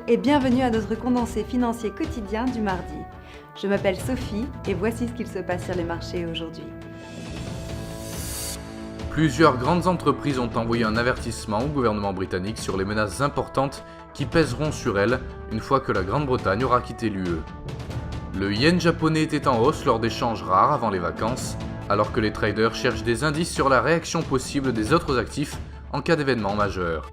et bienvenue à notre condensé financier quotidien du mardi. Je m'appelle Sophie et voici ce qu'il se passe sur les marchés aujourd'hui. Plusieurs grandes entreprises ont envoyé un avertissement au gouvernement britannique sur les menaces importantes qui pèseront sur elles une fois que la Grande-Bretagne aura quitté l'UE. Le yen japonais était en hausse lors d'échanges rares avant les vacances, alors que les traders cherchent des indices sur la réaction possible des autres actifs en cas d'événement majeur.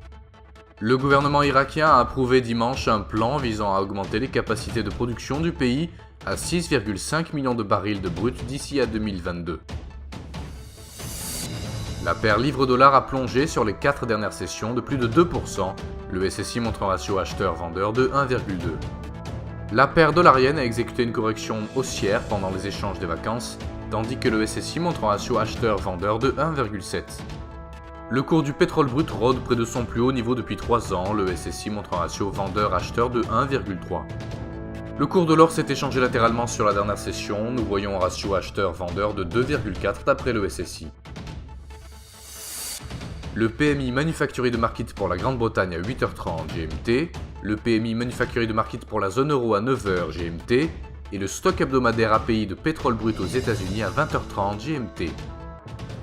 Le gouvernement irakien a approuvé dimanche un plan visant à augmenter les capacités de production du pays à 6,5 millions de barils de brut d'ici à 2022. La paire livre-dollar a plongé sur les 4 dernières sessions de plus de 2%, le SSI montre un ratio acheteur-vendeur de 1,2. La paire dollarienne a exécuté une correction haussière pendant les échanges des vacances, tandis que le SSI montre un ratio acheteur-vendeur de 1,7. Le cours du pétrole brut rôde près de son plus haut niveau depuis 3 ans, le SSI montre un ratio vendeur-acheteur de 1,3. Le cours de l'or s'est échangé latéralement sur la dernière session, nous voyons un ratio acheteur-vendeur de 2,4 d'après le SSI. Le PMI Manufacturier de Market pour la Grande-Bretagne à 8h30 GMT, le PMI Manufacturier de Market pour la zone euro à 9h GMT et le stock hebdomadaire API de pétrole brut aux États-Unis à 20h30 GMT.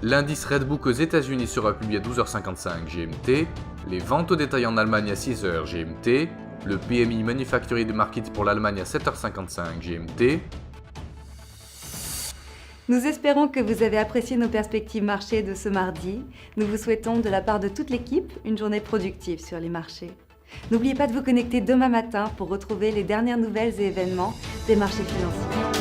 L'indice Redbook aux États-Unis sera publié à 12h55 GMT, les ventes au détail en Allemagne à 6h GMT, le PMI Manufacturier de Market pour l'Allemagne à 7h55 GMT. Nous espérons que vous avez apprécié nos perspectives marchés de ce mardi. Nous vous souhaitons de la part de toute l'équipe une journée productive sur les marchés. N'oubliez pas de vous connecter demain matin pour retrouver les dernières nouvelles et événements des marchés financiers.